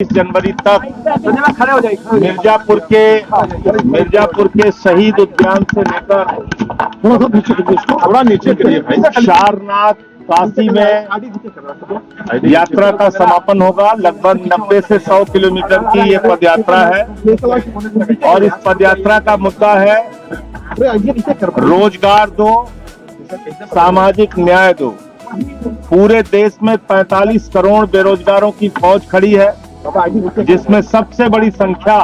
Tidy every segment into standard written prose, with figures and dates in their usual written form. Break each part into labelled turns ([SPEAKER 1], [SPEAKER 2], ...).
[SPEAKER 1] जनवरी तक मिर्जापुर के शहीद उद्यान से लेकर
[SPEAKER 2] थोड़ा नीचे करिए भाई।
[SPEAKER 1] सारनाथ काशी में यात्रा का समापन होगा। लगभग 90 से 100 किलोमीटर की ये पदयात्रा है और इस पदयात्रा का मुद्दा है रोजगार दो, सामाजिक न्याय दो। पूरे देश में 45 करोड़ बेरोजगारों की फौज खड़ी है, जिसमें सबसे बड़ी संख्या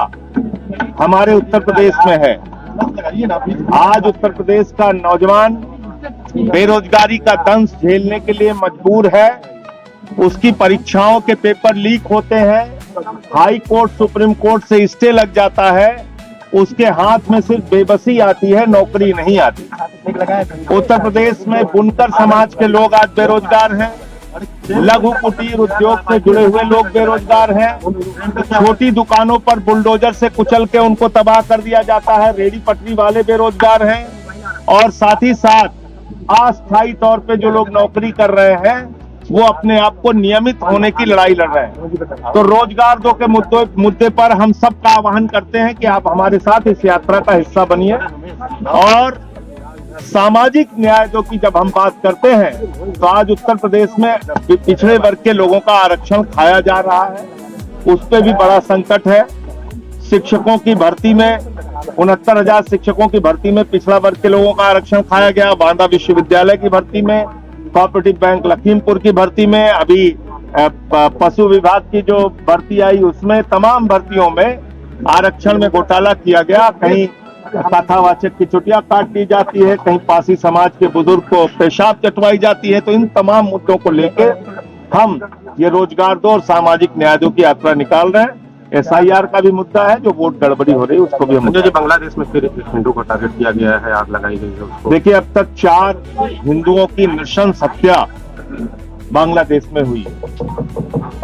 [SPEAKER 1] हमारे उत्तर प्रदेश में है। आज उत्तर प्रदेश का नौजवान बेरोजगारी का दंश झेलने के लिए मजबूर है। उसकी परीक्षाओं के पेपर लीक होते हैं, हाई कोर्ट सुप्रीम कोर्ट से स्टे लग जाता है, उसके हाथ में सिर्फ बेबसी आती है, नौकरी नहीं आती। उत्तर प्रदेश में बुनकर समाज के लोग आज बेरोजगार हैं, लघु कुटीर उद्योग से जुड़े हुए लोग बेरोजगार हैं, छोटी दुकानों पर बुलडोजर से कुचल के उनको तबाह कर दिया जाता है, रेडी पटरी वाले बेरोजगार हैं, और साथ ही साथ अस्थायी तौर पे जो लोग नौकरी कर रहे हैं वो अपने आप को नियमित होने की लड़ाई लड़ रहे हैं। तो रोजगार दो के मुद्दे पर हम सबका आह्वान करते हैं कि आप हमारे साथ इस यात्रा का हिस्सा बनिए। और सामाजिक न्याय दो की जब हम बात करते हैं तो आज उत्तर प्रदेश में पिछड़े वर्ग के लोगों का आरक्षण खाया जा रहा है, उस पर भी बड़ा संकट है। शिक्षकों की भर्ती में 69,000 शिक्षकों की भर्ती में पिछड़ा वर्ग के लोगों का आरक्षण खाया गया। बांदा विश्वविद्यालय की भर्ती में, कोऑपरेटिव बैंक लखीमपुर की भर्ती में, अभी पशु विभाग की जो भर्ती आई उसमें, तमाम भर्तियों में आरक्षण में घोटाला किया गया। कहीं कथावाचक की छुट्टियां काट दी जाती है, कहीं पासी समाज के बुजुर्ग को पेशाब चटवाई जाती है। तो इन तमाम मुद्दों को लेकर हम ये रोजगार दो और सामाजिक न्याय दो की यात्रा निकाल रहे हैं। SIR का भी मुद्दा है, जो वोट गड़बड़ी हो रही है उसको भी हम।
[SPEAKER 2] जो बांग्लादेश में फिर हिंदू को टारगेट किया गया है, आग लगाई गई है उसको।
[SPEAKER 1] देखिए, अब तक 4 हिंदुओं की नृशंस हत्या बांग्लादेश में हुई है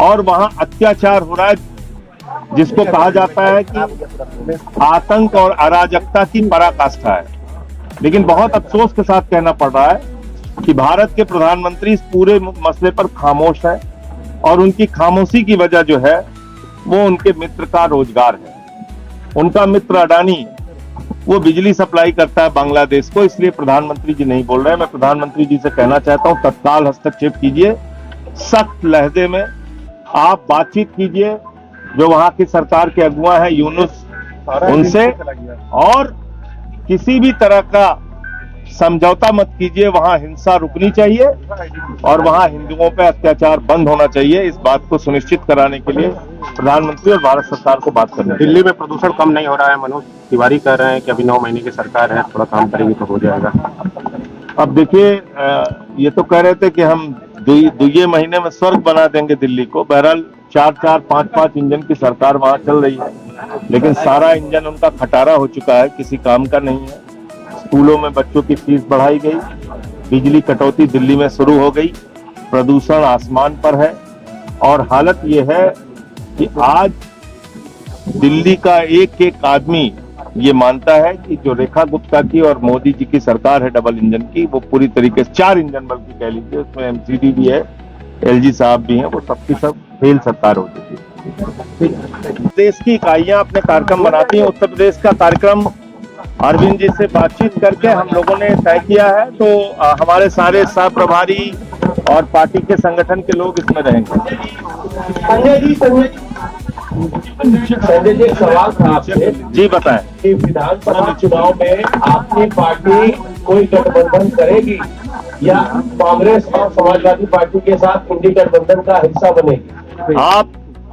[SPEAKER 1] और वहां अत्याचार हो रहा है, जिसको कहा जाता है कि आतंक और अराजकता की पराकाष्ठा है। लेकिन बहुत अफसोस के साथ कहना पड़ रहा है कि भारत के प्रधानमंत्री इस पूरे मसले पर खामोश है और उनकी खामोशी की वजह जो है वो उनके मित्र का रोजगार है। उनका मित्र अडानी वो बिजली सप्लाई करता है बांग्लादेश को, इसलिए प्रधानमंत्री जी नहीं बोल रहे हैं। मैं प्रधानमंत्री जी से कहना चाहता हूं, तत्काल हस्तक्षेप कीजिए, सख्त लहजे में आप बातचीत कीजिए जो वहां की सरकार के अगुआ है यूनुस उनसे, और किसी भी तरह का समझौता मत कीजिए। वहां हिंसा रुकनी चाहिए और वहां हिंदुओं पर अत्याचार बंद होना चाहिए। इस बात को सुनिश्चित कराने के लिए प्रधानमंत्री और भारत सरकार को बात करनी है।
[SPEAKER 2] दिल्ली में प्रदूषण कम नहीं हो रहा है, मनोज तिवारी कह रहे हैं कि अभी 9 महीने की सरकार है, थोड़ा काम करेंगे तो हो जाएगा।
[SPEAKER 1] अब देखिए, ये तो कह रहे थे कि हम दुए महीने में स्वर्ग बना देंगे दिल्ली को। बहरहाल 4-4, 5-5 इंजन की सरकार वहां चल रही है, लेकिन सारा इंजन उनका खटारा हो चुका है, किसी काम का नहीं है। स्कूलों में बच्चों की फीस बढ़ाई गई, बिजली कटौती दिल्ली में शुरू हो गई, प्रदूषण आसमान पर है। और हालत ये है कि आज दिल्ली का एक आदमी ये मानता है कि जो रेखा गुप्ता की और मोदी जी की सरकार है डबल इंजन की, वो पूरी तरीके से 4 इंजन बल्कि कह लीजिए, उसमें MCD भी है, LG साहब भी हैं, वो सबकी सब फेल सरकार हो चुकी है। देश की इकाइयां अपने कार्यक्रम बनाती हैं। उत्तर प्रदेश का कार्यक्रम अरविंद जी से बातचीत करके हम लोगों ने तय किया है, तो हमारे सारे सह प्रभारी और पार्टी के संगठन के लोग इसमें रहेंगे।
[SPEAKER 3] संजय जी, एक सवाल था आपसे।
[SPEAKER 1] जी बताएं।
[SPEAKER 3] कि विधानसभा चुनाव में आपकी पार्टी कोई गठबंधन करेगी या कांग्रेस और समाजवादी पार्टी के साथ इंडी गठबंधन का हिस्सा बनेगी?
[SPEAKER 1] आप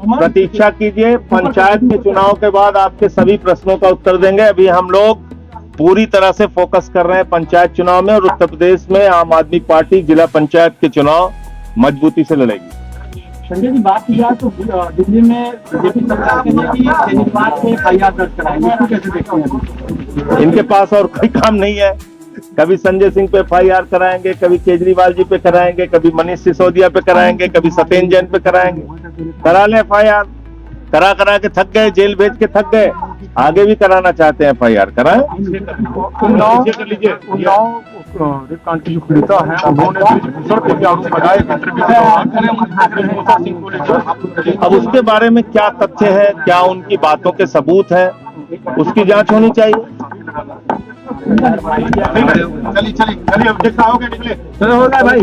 [SPEAKER 1] प्रतीक्षा कीजिए, पंचायत के चुनाव के बाद आपके सभी प्रश्नों का उत्तर देंगे। अभी हम लोग पूरी तरह से फोकस कर रहे हैं पंचायत चुनाव में, और उत्तर प्रदेश में आम आदमी पार्टी जिला पंचायत के चुनाव मजबूती से लड़ेगी।
[SPEAKER 4] संजय जी, बात की जाए तो दिल्ली में बीजेपी सरकार के लिए केजरीवाल पे FIR दर्ज कराएंगे, इसको कैसे देखते हैं?
[SPEAKER 1] इनके पास और कोई काम नहीं है। कभी संजय सिंह पे FIR कराएंगे, कभी केजरीवाल जी पे कराएंगे, कभी मनीष सिसोदिया पे कराएंगे, कभी सत्येंद्र जैन पे कराएंगे। करा ले FIR, करा के थक गए, जेल भेज के थक गए, आगे भी कराना चाहते हैं FIR, कराएं।
[SPEAKER 4] उन्नाव
[SPEAKER 1] रेपकांड की जो पीड़िता है उन्होंने भूषण पे भी आरोप लगाए। अब उसके बारे में क्या तथ्य है, क्या उनकी बातों के सबूत है, उसकी जांच होनी चाहिए।
[SPEAKER 2] चलिए अब जितना हो गया निकले।
[SPEAKER 1] चलो हो गया भाई।